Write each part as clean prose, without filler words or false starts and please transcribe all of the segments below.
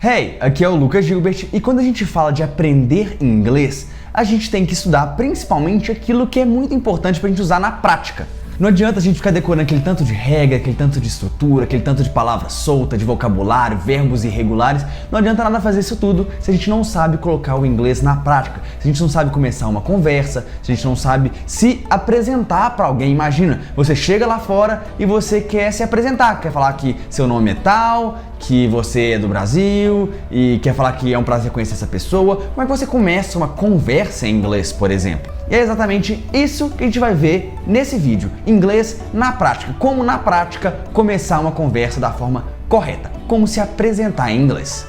Hey, aqui é o Lucas Gilbert e quando a gente fala de aprender inglês, a gente tem que estudar principalmente aquilo que é muito importante pra gente usar na prática. Não adianta a gente ficar decorando aquele tanto de regra, aquele tanto de estrutura, aquele tanto de palavra solta, de vocabulário, verbos irregulares. Não adianta nada fazer isso tudo se a gente não sabe colocar o inglês na prática, se a gente não sabe começar uma conversa, se a gente não sabe se apresentar para alguém. Imagina, você chega lá fora e você quer se apresentar, quer falar que seu nome é tal, que você é do Brasil e quer falar que é um prazer conhecer essa pessoa. Como é que você começa uma conversa em inglês, por exemplo? E é exatamente isso que a gente vai ver nesse vídeo. Inglês na prática. Como na prática começar uma conversa da forma correta. Como se apresentar em inglês.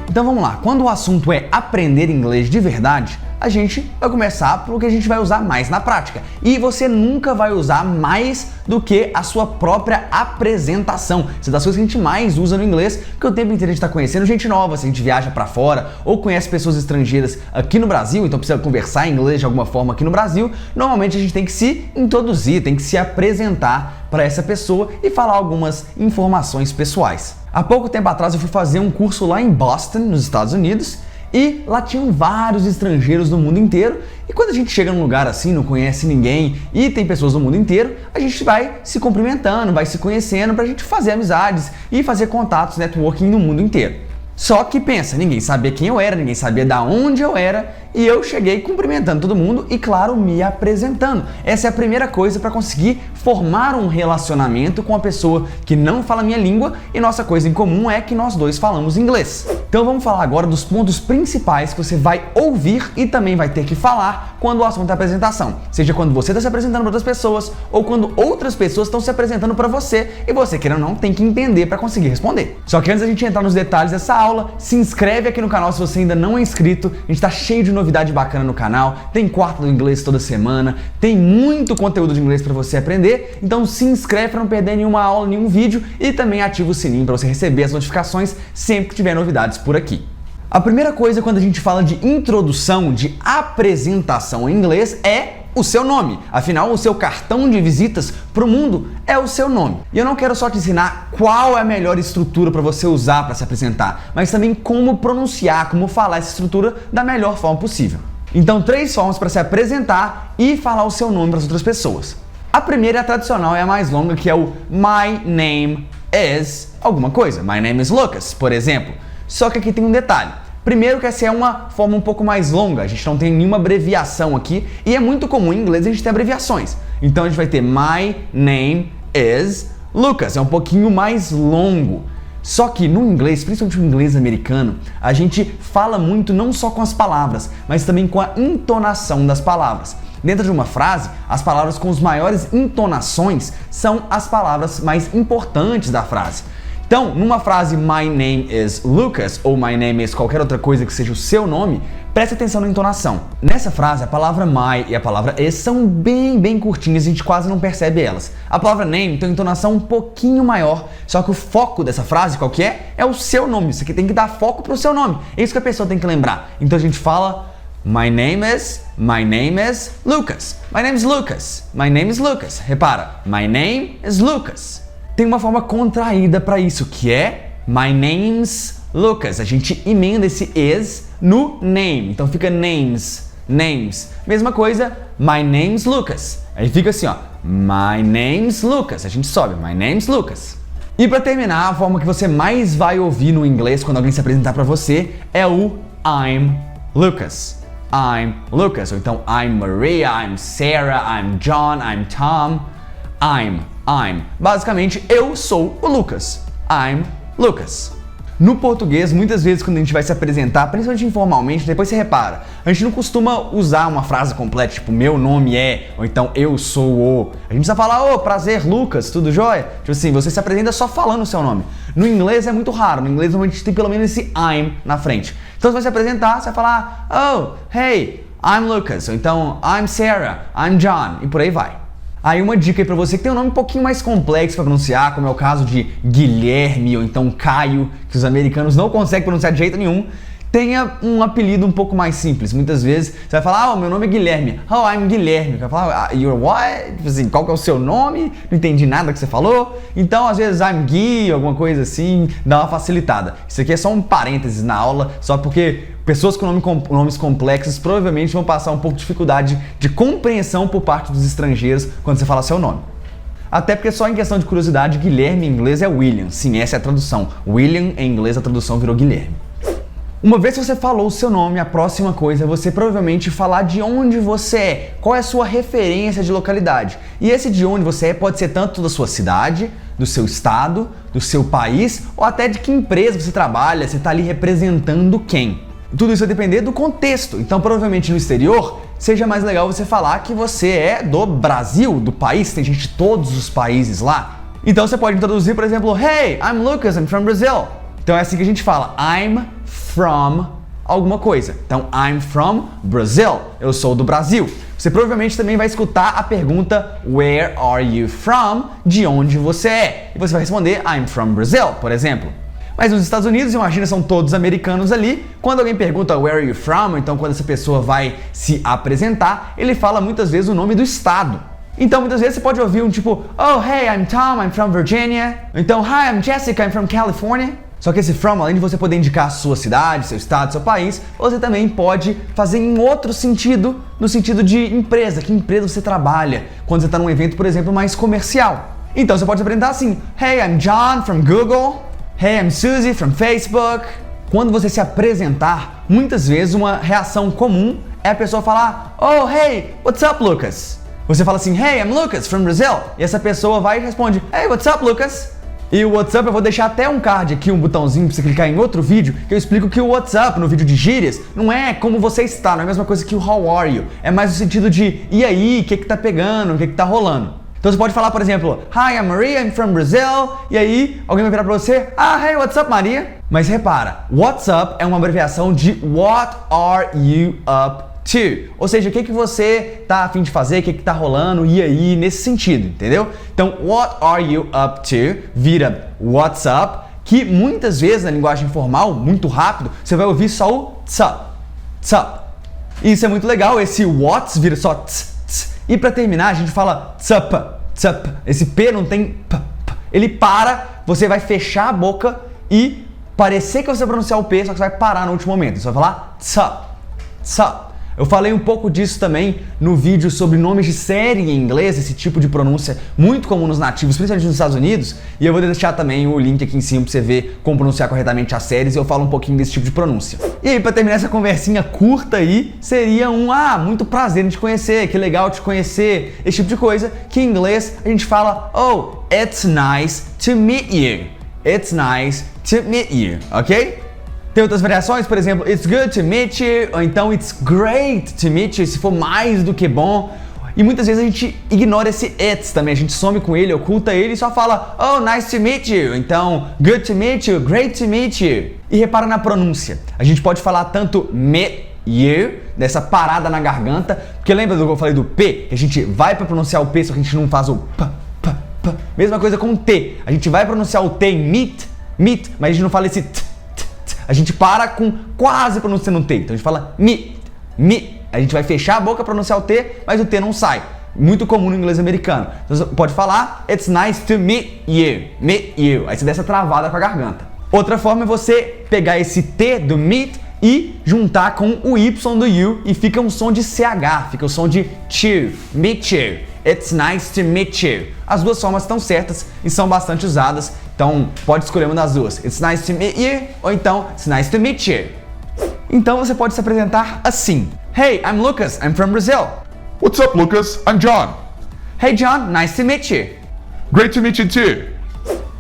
Então vamos lá. Quando o assunto é aprender inglês de verdade, a gente vai começar pelo que a gente vai usar mais na prática. E você nunca vai usar mais do que a sua própria apresentação. Isso é das coisas que a gente mais usa no inglês, porque o tempo inteiro a gente está conhecendo gente nova, se a gente viaja para fora ou conhece pessoas estrangeiras aqui no Brasil, então precisa conversar em inglês de alguma forma aqui no Brasil, normalmente a gente tem que se introduzir, tem que se apresentar para essa pessoa e falar algumas informações pessoais. Há pouco tempo atrás eu fui fazer um curso lá em Boston, nos Estados Unidos, e lá tinham vários estrangeiros do mundo inteiro, e quando a gente chega num lugar assim, não conhece ninguém e tem pessoas do mundo inteiro, a gente vai se cumprimentando, vai se conhecendo pra gente fazer amizades e fazer contatos, networking no mundo inteiro. Só que pensa, ninguém sabia quem eu era, ninguém sabia da onde eu era, e eu cheguei cumprimentando todo mundo e, claro, me apresentando. Essa é a primeira coisa para conseguir formar um relacionamento com uma pessoa que não fala a minha língua, e nossa coisa em comum é que nós dois falamos inglês. Então vamos falar agora dos pontos principais que você vai ouvir e também vai ter que falar quando o assunto é apresentação. Seja quando você está se apresentando para outras pessoas ou quando outras pessoas estão se apresentando para você e você, querendo ou não, tem que entender para conseguir responder. Só que antes da gente entrar nos detalhes dessa aula, se inscreve aqui no canal se você ainda não é inscrito. A gente está cheio de novidade bacana no canal, tem quarto do inglês toda semana, tem muito conteúdo de inglês para você aprender, então se inscreve para não perder nenhuma aula, nenhum vídeo e também ativa o sininho para você receber as notificações sempre que tiver novidades por aqui. A primeira coisa quando a gente fala de introdução, de apresentação em inglês é o seu nome. Afinal, o seu cartão de visitas para o mundo é o seu nome. E eu não quero só te ensinar qual é a melhor estrutura para você usar para se apresentar, mas também como pronunciar, como falar essa estrutura da melhor forma possível. Então, 3 formas para se apresentar e falar o seu nome para as outras pessoas. A primeira é a tradicional, é a mais longa, que é o My name is alguma coisa. My name is Lucas, por exemplo. Só que aqui tem um detalhe. Primeiro que essa é uma forma um pouco mais longa, a gente não tem nenhuma abreviação aqui e é muito comum em inglês a gente ter abreviações. Então a gente vai ter My name is Lucas, é um pouquinho mais longo. Só que no inglês, principalmente no inglês americano, a gente fala muito não só com as palavras, mas também com a entonação das palavras. Dentro de uma frase, as palavras com as maiores entonações são as palavras mais importantes da frase. Então, numa frase My name is Lucas ou My name is qualquer outra coisa que seja o seu nome, preste atenção na entonação. Nessa frase, a palavra my e a palavra is são bem curtinhas, a gente quase não percebe elas. A palavra name tem uma entonação um pouquinho maior, só que o foco dessa frase, qual que é? É o seu nome. Isso aqui tem que dar foco pro seu nome. É isso que a pessoa tem que lembrar. Então a gente fala My name is Lucas. My name is Lucas. My name is Lucas. Repara, my name is Lucas. Tem uma forma contraída para isso, que é My name's Lucas. A gente emenda esse is no name. Então fica names. Mesma coisa, My name's Lucas. Aí fica assim, ó. My name's Lucas. A gente sobe, My name's Lucas. E para terminar, a forma que você mais vai ouvir no inglês quando alguém se apresentar para você é o I'm Lucas. I'm Lucas. Ou então I'm Maria, I'm Sarah, I'm John, I'm Tom. I'm. Basicamente, eu sou o Lucas. I'm Lucas. No português, muitas vezes quando a gente vai se apresentar, principalmente informalmente, depois você repara, a gente não costuma usar uma frase completa, tipo, meu nome é, ou então eu sou o. A gente só fala, prazer, Lucas, tudo jóia? Tipo assim, você se apresenta só falando o seu nome. No inglês é muito raro, no inglês normalmente tem pelo menos esse I'm na frente. Então você vai se apresentar, você vai falar, hey, I'm Lucas, ou então I'm Sarah, I'm John, e por aí vai. Aí uma dica aí pra você que tem um nome um pouquinho mais complexo pra pronunciar, como é o caso de Guilherme ou então Caio, que os americanos não conseguem pronunciar de jeito nenhum. tenha um apelido um pouco mais simples. Muitas vezes você vai falar, meu nome é Guilherme. Oh, I'm Guilherme. Vai falar, you're what? Tipo assim, qual que é o seu nome? Não entendi nada que você falou. Então, às vezes, I'm Gui, alguma coisa assim, dá uma facilitada. Isso aqui é só um parênteses na aula, só porque pessoas com nomes complexos provavelmente vão passar um pouco de dificuldade de compreensão por parte dos estrangeiros quando você fala seu nome. Até porque só em questão de curiosidade, Guilherme em inglês é William. Sim, essa é a tradução. William em inglês, a tradução virou Guilherme. Uma vez que você falou o seu nome, a próxima coisa é você provavelmente falar de onde você é, qual é a sua referência de localidade. E esse de onde você é pode ser tanto da sua cidade, do seu estado, do seu país, ou até de que empresa você trabalha, você está ali representando quem. Tudo isso vai depender do contexto. Então, provavelmente no exterior, seja mais legal você falar que você é do Brasil, do país, tem gente de todos os países lá. Então você pode traduzir, por exemplo, Hey, I'm Lucas, I'm from Brazil. Então é assim que a gente fala, I'm from alguma coisa. Então, I'm from Brazil. Eu sou do Brasil. Você provavelmente também vai escutar a pergunta Where are you from? De onde você é? E você vai responder I'm from Brazil, por exemplo. Mas nos Estados Unidos, imagina, são todos americanos ali. Quando alguém pergunta Where are you from? Então, quando essa pessoa vai se apresentar, ele fala muitas vezes o nome do estado. Então, muitas vezes você pode ouvir um tipo Oh, hey, I'm Tom, I'm from Virginia. Então, Hi, I'm Jessica, I'm from California. Só que esse from, além de você poder indicar a sua cidade, seu estado, seu país, você também pode fazer em outro sentido, no sentido de empresa, que empresa você trabalha, quando você está num evento, por exemplo, mais comercial. Então você pode se apresentar assim, Hey, I'm John from Google. Hey, I'm Susie from Facebook. Quando você se apresentar, muitas vezes uma reação comum é a pessoa falar Oh, hey, what's up, Lucas? Você fala assim, Hey, I'm Lucas from Brazil. E essa pessoa vai e responde, Hey, what's up, Lucas? E o WhatsApp, eu vou deixar até um card aqui, um botãozinho pra você clicar em outro vídeo, que eu explico que o WhatsApp, no vídeo de gírias, não é como você está, não é a mesma coisa que o How are you. É mais no sentido de, e aí, o que tá pegando, o que tá rolando. Então você pode falar, por exemplo, Hi, I'm Maria, I'm from Brazil. E aí, alguém vai virar pra você, Hey, what's up, Maria? Mas repara, WhatsApp é uma abreviação de What are you up to? Ou seja, o que você tá a fim de fazer, o que tá rolando, e aí, nesse sentido, entendeu? Então, what are you up to vira what's up, que muitas vezes na linguagem informal, muito rápido, você vai ouvir só o tsup, tsup. E isso é muito legal, esse what's vira só tss, tss. E pra terminar, a gente fala tsup, tsup. Esse P não tem p, p. Ele para, você vai fechar a boca e parecer que você vai pronunciar o P, só que você vai parar no último momento. Você vai falar tsup, tsup. Eu falei um pouco disso também no vídeo sobre nomes de série em inglês, esse tipo de pronúncia muito comum nos nativos, principalmente nos Estados Unidos, e eu vou deixar também o link aqui em cima pra você ver como pronunciar corretamente as séries e eu falo um pouquinho desse tipo de pronúncia. E aí, pra terminar essa conversinha curta aí, seria muito prazer em te conhecer, que legal te conhecer, esse tipo de coisa, que em inglês a gente fala, oh, it's nice to meet you. It's nice to meet you, ok? Tem outras variações, por exemplo, it's good to meet you, ou então it's great to meet you, se for mais do que bom. E muitas vezes a gente ignora esse it's também, a gente some com ele, oculta ele e só fala oh, nice to meet you, então good to meet you, great to meet you. E repara na pronúncia, a gente pode falar tanto meet you, dessa parada na garganta, porque lembra do que eu falei do P, que a gente vai para pronunciar o P, só que a gente não faz o p, p, p. Mesma coisa com o T, a gente vai pronunciar o T em meet, mas a gente não fala esse t. A gente para com quase pronunciando o T. Então a gente fala me. A gente vai fechar a boca para pronunciar o T, mas o T não sai. Muito comum no inglês americano. Então você pode falar It's nice to meet you. Meet you. Aí você dá essa travada com a garganta. Outra forma é você pegar esse T do meet e juntar com o Y do you e fica um som de CH, fica o som de chew. Meet you. It's nice to meet you. As duas formas estão certas e são bastante usadas, então pode escolher uma das duas. It's nice to meet you ou então It's nice to meet you. Então você pode se apresentar assim. Hey, I'm Lucas, I'm from Brazil. What's up, Lucas? I'm John. Hey John, nice to meet you. Great to meet you too.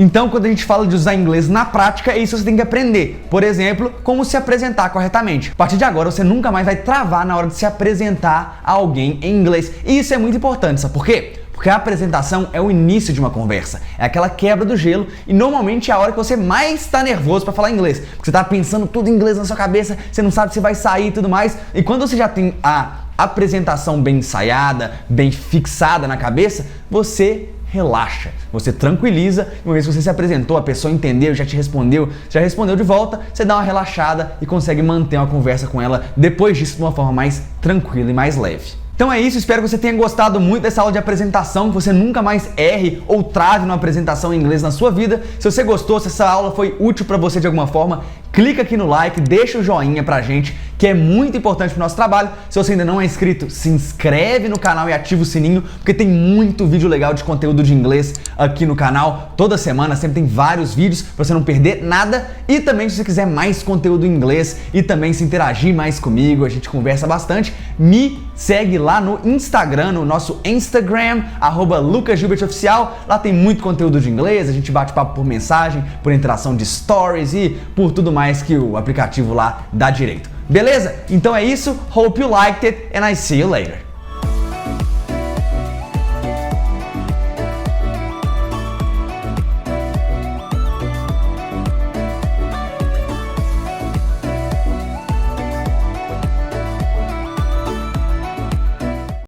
Então, quando a gente fala de usar inglês na prática, é isso que você tem que aprender. Por exemplo, como se apresentar corretamente. A partir de agora, você nunca mais vai travar na hora de se apresentar a alguém em inglês. E isso é muito importante, sabe por quê? Porque a apresentação é o início de uma conversa, é aquela quebra do gelo e normalmente é a hora que você mais está nervoso para falar inglês, porque você está pensando tudo em inglês na sua cabeça, você não sabe se vai sair e tudo mais, e quando você já tem a apresentação bem ensaiada, bem fixada na cabeça, você relaxa, você tranquiliza, uma vez que você se apresentou, a pessoa entendeu, já te respondeu, já respondeu de volta, você dá uma relaxada e consegue manter uma conversa com ela depois disso de uma forma mais tranquila e mais leve. Então é isso, espero que você tenha gostado muito dessa aula de apresentação, que você nunca mais erre ou trave numa apresentação em inglês na sua vida. Se você gostou, se essa aula foi útil para você de alguma forma, clica aqui no like, deixa o joinha pra gente, que é muito importante pro nosso trabalho. Se você ainda não é inscrito, se inscreve no canal e ativa o sininho, porque tem muito vídeo legal de conteúdo de inglês aqui no canal. Toda semana sempre tem vários vídeos pra você não perder nada. E também se você quiser mais conteúdo em inglês e também se interagir mais comigo, a gente conversa bastante, me segue lá no Instagram, no nosso Instagram, @LucasGilbertOficial. Lá tem muito conteúdo de inglês, a gente bate papo por mensagem, por interação de stories e por tudo mais que o aplicativo lá dá direito. Beleza? Então é isso. Hope you liked it and I see you later.